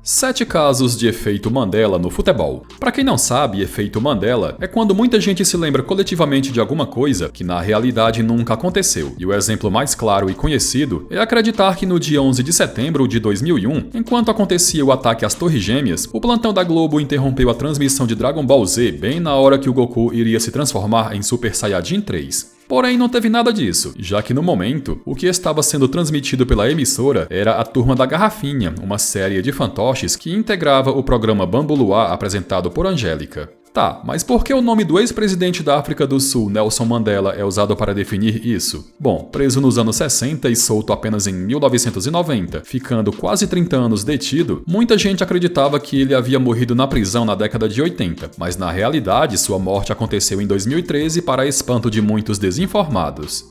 7 casos de efeito Mandela no futebol. Para quem não sabe, efeito Mandela é quando muita gente se lembra coletivamente de alguma coisa que na realidade nunca aconteceu. E o exemplo mais claro e conhecido é acreditar que no dia 11 de setembro de 2001, enquanto acontecia o ataque às Torres Gêmeas, o plantão da Globo interrompeu a transmissão de Dragon Ball Z bem na hora que o Goku iria se transformar em Super Saiyajin 3. Porém, não teve nada disso, já que no momento, o que estava sendo transmitido pela emissora era a Turma da Garrafinha, uma série de fantoches que integrava o programa Bambu Luar apresentado por Angélica. Tá, mas por que o nome do ex-presidente da África do Sul, Nelson Mandela, é usado para definir isso? Bom, preso nos anos 60 e solto apenas em 1990, ficando quase 30 anos detido, muita gente acreditava que ele havia morrido na prisão na década de 80, mas na realidade sua morte aconteceu em 2013 para espanto de muitos desinformados.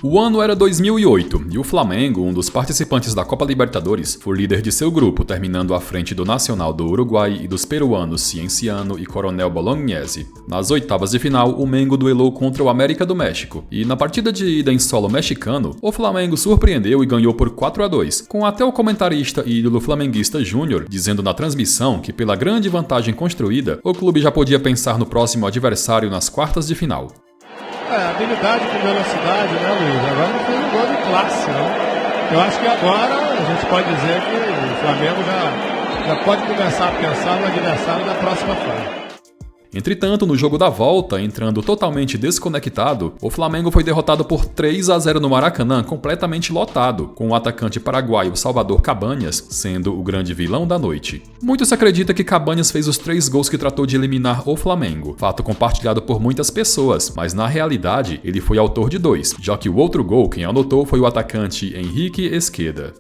O ano era 2008 e o Flamengo, um dos participantes da Copa Libertadores, foi líder de seu grupo, terminando à frente do Nacional do Uruguai e dos peruanos Cienciano e Coronel Bolognese. Nas oitavas de final, o Mengo duelou contra o América do México e na partida de ida em solo mexicano, o Flamengo surpreendeu e ganhou por 4-2, com até o comentarista e ídolo flamenguista Júnior dizendo na transmissão que pela grande vantagem construída, o clube já podia pensar no próximo adversário nas quartas de final. Habilidade com velocidade, né, Luiz? Agora não foi um gol de classe, né? Eu acho que agora a gente pode dizer que o Flamengo já pode começar a pensar no adversário da próxima fase. Entretanto, no jogo da volta, entrando totalmente desconectado, o Flamengo foi derrotado por 3-0 no Maracanã, completamente lotado, com o atacante paraguaio Salvador Cabañas sendo o grande vilão da noite. Muito se acredita que Cabañas fez os 3 gols que tratou de eliminar o Flamengo, fato compartilhado por muitas pessoas, mas na realidade ele foi autor de 2, já que o outro gol quem anotou foi o atacante Henrique Esqueda.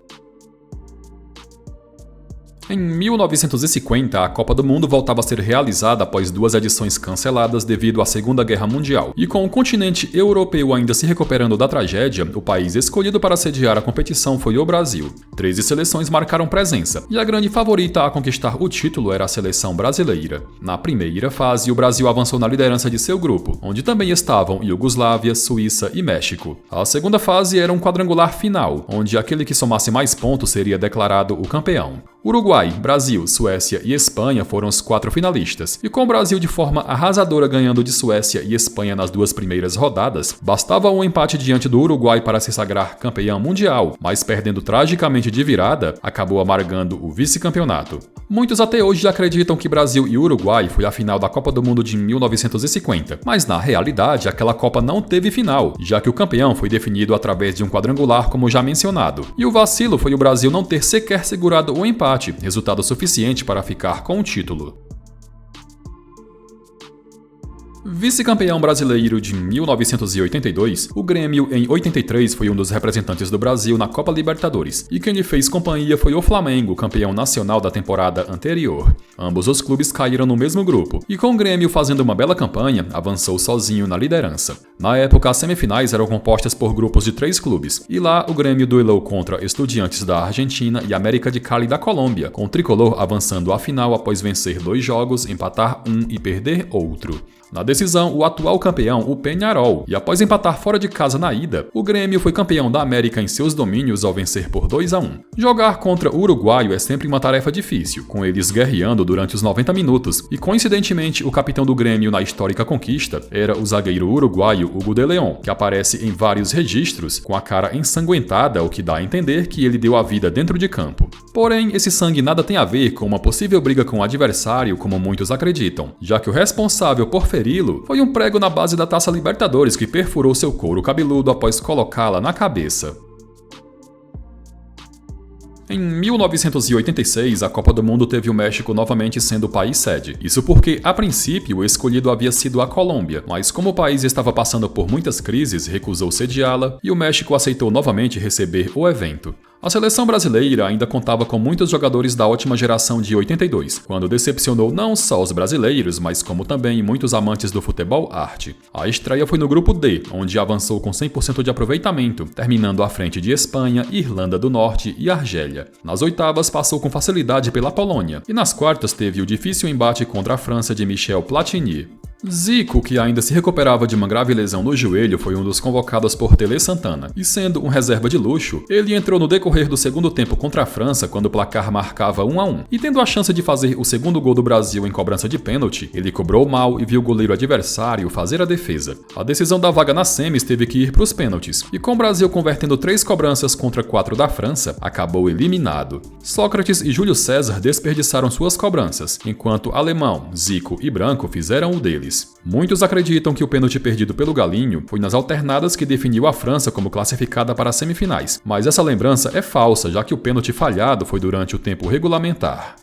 Em 1950, a Copa do Mundo voltava a ser realizada após 2 edições canceladas devido à Segunda Guerra Mundial. E com o continente europeu ainda se recuperando da tragédia, o país escolhido para sediar a competição foi o Brasil. 13 seleções marcaram presença, e a grande favorita a conquistar o título era a seleção brasileira. Na primeira fase, o Brasil avançou na liderança de seu grupo, onde também estavam Iugoslávia, Suíça e México. A segunda fase era um quadrangular final, onde aquele que somasse mais pontos seria declarado o campeão. Uruguai, Brasil, Suécia e Espanha foram os 4 finalistas, e com o Brasil de forma arrasadora ganhando de Suécia e Espanha nas 2 primeiras rodadas, bastava um empate diante do Uruguai para se sagrar campeão mundial, mas perdendo tragicamente de virada, acabou amargando o vice-campeonato. Muitos até hoje acreditam que Brasil e Uruguai foi a final da Copa do Mundo de 1950, mas na realidade aquela Copa não teve final, já que o campeão foi definido através de um quadrangular como já mencionado, e o vacilo foi o Brasil não ter sequer segurado o empate, resultado suficiente para ficar com o título. Vice-campeão brasileiro de 1982, o Grêmio em 83 foi um dos representantes do Brasil na Copa Libertadores, e quem lhe fez companhia foi o Flamengo, campeão nacional da temporada anterior. Ambos os clubes caíram no mesmo grupo, e com o Grêmio fazendo uma bela campanha, avançou sozinho na liderança. Na época, as semifinais eram compostas por grupos de 3 clubes, e lá o Grêmio duelou contra Estudiantes da Argentina e América de Cali da Colômbia, com o tricolor avançando à final após vencer 2 jogos, empatar 1 e perder outro. Na decisão, o atual campeão, o Peñarol, e após empatar fora de casa na ida, o Grêmio foi campeão da América em seus domínios ao vencer por 2-1. Jogar contra o uruguaio é sempre uma tarefa difícil, com eles guerreando durante os 90 minutos, e coincidentemente o capitão do Grêmio na histórica conquista era o zagueiro uruguaio Hugo de León, que aparece em vários registros com a cara ensanguentada, o que dá a entender que ele deu a vida dentro de campo. Porém, esse sangue nada tem a ver com uma possível briga com o adversário, como muitos acreditam, já que o responsável por feri-lo foi um prego na base da Taça Libertadores que perfurou seu couro cabeludo após colocá-la na cabeça. Em 1986, a Copa do Mundo teve o México novamente sendo o país sede. Isso porque, a princípio, o escolhido havia sido a Colômbia, mas como o país estava passando por muitas crises, recusou sediá-la e o México aceitou novamente receber o evento. A seleção brasileira ainda contava com muitos jogadores da ótima geração de 82, quando decepcionou não só os brasileiros, mas como também muitos amantes do futebol arte. A estreia foi no grupo D, onde avançou com 100% de aproveitamento, terminando à frente de Espanha, Irlanda do Norte e Argélia. Nas oitavas passou com facilidade pela Polônia, e nas quartas teve o difícil embate contra a França de Michel Platini. Zico, que ainda se recuperava de uma grave lesão no joelho, foi um dos convocados por Tele Santana, e sendo um reserva de luxo, ele entrou no decorrer do segundo tempo contra a França quando o placar marcava 1-1, e tendo a chance de fazer o segundo gol do Brasil em cobrança de pênalti, ele cobrou mal e viu o goleiro adversário fazer a defesa. A decisão da vaga na semis teve que ir para os pênaltis, e com o Brasil convertendo 3 cobranças contra 4 da França, acabou eliminado. Sócrates e Júlio César desperdiçaram suas cobranças, enquanto Alemão, Zico e Branco fizeram o deles. Muitos acreditam que o pênalti perdido pelo Galinho foi nas alternadas que definiu a França como classificada para as semifinais, mas essa lembrança é falsa, já que o pênalti falhado foi durante o tempo regulamentar.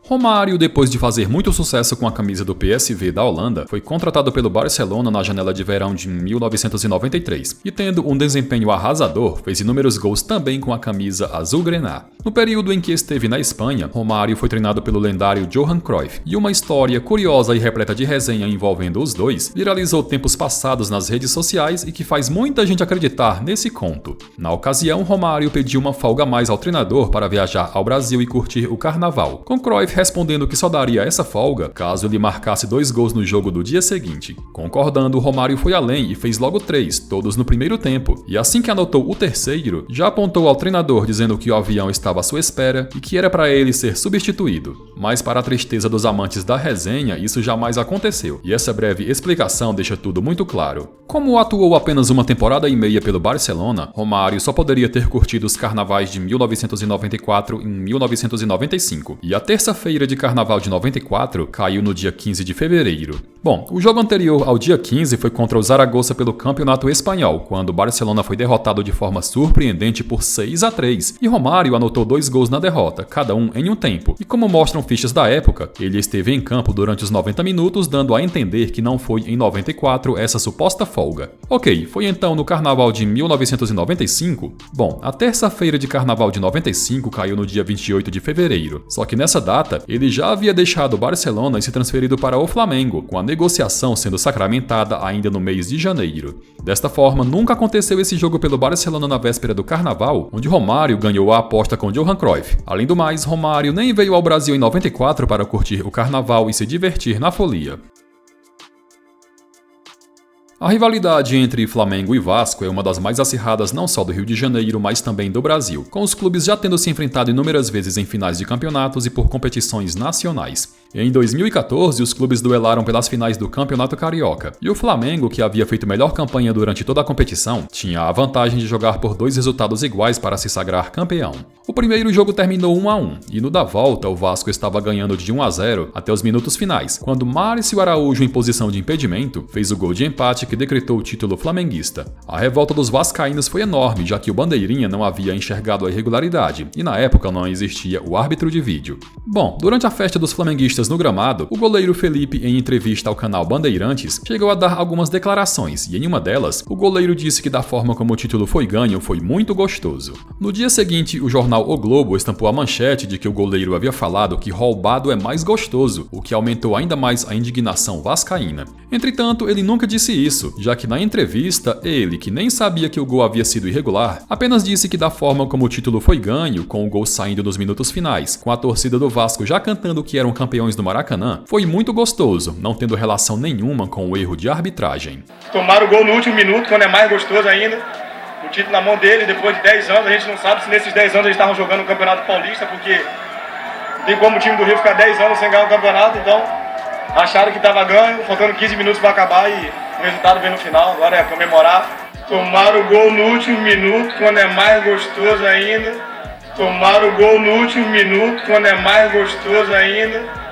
Romário, depois de fazer muito sucesso com a camisa do PSV da Holanda, foi contratado pelo Barcelona na janela de verão de 1993 e, tendo um desempenho arrasador, fez inúmeros gols também com a camisa azul-grená. No período em que esteve na Espanha, Romário foi treinado pelo lendário Johan Cruyff, e uma história curiosa e repleta de resenha envolvendo os dois viralizou tempos passados nas redes sociais e que faz muita gente acreditar nesse conto. Na ocasião, Romário pediu uma folga a mais ao treinador para viajar ao Brasil e curtir o carnaval, com Cruyff respondendo que só daria essa folga caso ele marcasse 2 gols no jogo do dia seguinte. Concordando, Romário foi além e fez logo 3, todos no primeiro tempo, e assim que anotou o terceiro, já apontou ao treinador dizendo que o avião estava à sua espera e que era para ele ser substituído. Mas para a tristeza dos amantes da resenha, isso jamais aconteceu, e essa breve explicação deixa tudo muito claro. Como atuou apenas uma temporada e meia pelo Barcelona, Romário só poderia ter curtido os carnavais de 1994 em 1995, e a terça-feira de carnaval de 94 caiu no dia 15 de fevereiro. Bom, o jogo anterior ao dia 15 foi contra o Zaragoza pelo Campeonato Espanhol, quando o Barcelona foi derrotado de forma surpreendente por 6-3, e Romário anotou 2 gols na derrota, cada um em um tempo, e como mostram fichas da época, ele esteve em campo durante os 90 minutos, dando a entender que não foi em 94 essa suposta folga. Ok, foi então no carnaval de 1995? Bom, a terça-feira de carnaval de 95 caiu no dia 28 de fevereiro, só que nessa data, ele já havia deixado o Barcelona e se transferido para o Flamengo, com a negociação sendo sacramentada ainda no mês de janeiro. Desta forma, nunca aconteceu esse jogo pelo Barcelona na véspera do Carnaval, onde Romário ganhou a aposta com Johan Cruyff. Além do mais, Romário nem veio ao Brasil em 94 para curtir o Carnaval e se divertir na folia. A rivalidade entre Flamengo e Vasco é uma das mais acirradas não só do Rio de Janeiro, mas também do Brasil, com os clubes já tendo se enfrentado inúmeras vezes em finais de campeonatos e por competições nacionais. Em 2014, os clubes duelaram pelas finais do Campeonato Carioca, e o Flamengo, que havia feito melhor campanha durante toda a competição, tinha a vantagem de jogar por 2 resultados iguais para se sagrar campeão. O primeiro jogo terminou 1-1, e no da volta o Vasco estava ganhando de 1-0 até os minutos finais, quando Márcio Araújo, em posição de impedimento, fez o gol de empate que decretou o título flamenguista. A revolta dos vascaínos foi enorme, já que o Bandeirinha não havia enxergado a irregularidade, e na época não existia o árbitro de vídeo. Bom, durante a festa dos flamenguistas no gramado, o goleiro Felipe, em entrevista ao canal Bandeirantes, chegou a dar algumas declarações, e em uma delas, o goleiro disse que da forma como o título foi ganho foi muito gostoso. No dia seguinte, o jornal O Globo estampou a manchete de que o goleiro havia falado que roubado é mais gostoso, o que aumentou ainda mais a indignação vascaína. Entretanto, ele nunca disse isso, já que na entrevista, ele, que nem sabia que o gol havia sido irregular, apenas disse que da forma como o título foi ganho, com o gol saindo nos minutos finais, com a torcida do Vasco já cantando que eram campeões do Maracanã, foi muito gostoso, não tendo relação nenhuma com o erro de arbitragem. Tomaram o gol no último minuto, quando é mais gostoso ainda. O título na mão dele, depois de 10 anos, a gente não sabe se nesses 10 anos eles estavam jogando o Campeonato Paulista, porque não tem como o time do Rio ficar 10 anos sem ganhar o campeonato, então acharam que estava ganho, faltando 15 minutos para acabar e o resultado veio no final, agora é comemorar. Tomaram o gol no último minuto, quando é mais gostoso ainda. Tomaram o gol no último minuto, quando é mais gostoso ainda.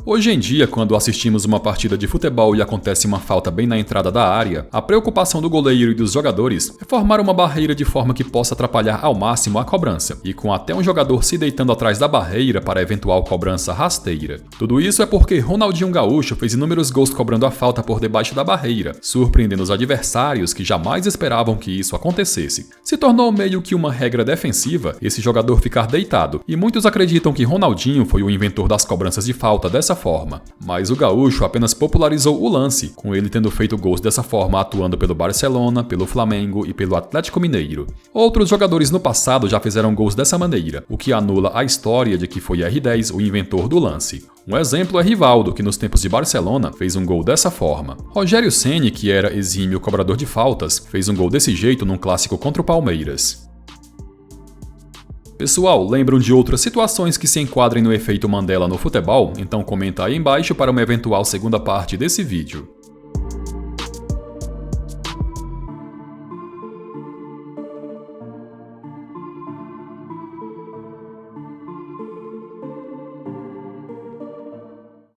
Hoje em dia, quando assistimos uma partida de futebol e acontece uma falta bem na entrada da área, a preocupação do goleiro e dos jogadores é formar uma barreira de forma que possa atrapalhar ao máximo a cobrança, e com até um jogador se deitando atrás da barreira para eventual cobrança rasteira. Tudo isso é porque Ronaldinho Gaúcho fez inúmeros gols cobrando a falta por debaixo da barreira, surpreendendo os adversários que jamais esperavam que isso acontecesse. Se tornou meio que uma regra defensiva esse jogador ficar deitado, e muitos acreditam que Ronaldinho foi o inventor das cobranças de falta dessa forma. Mas o gaúcho apenas popularizou o lance, com ele tendo feito gols dessa forma atuando pelo Barcelona, pelo Flamengo e pelo Atlético Mineiro. Outros jogadores no passado já fizeram gols dessa maneira, o que anula a história de que foi R10 o inventor do lance. Um exemplo é Rivaldo, que nos tempos de Barcelona fez um gol dessa forma. Rogério Ceni, que era exímio cobrador de faltas, fez um gol desse jeito num clássico contra o Palmeiras. Pessoal, lembram de outras situações que se enquadrem no efeito Mandela no futebol? Então comenta aí embaixo para uma eventual segunda parte desse vídeo.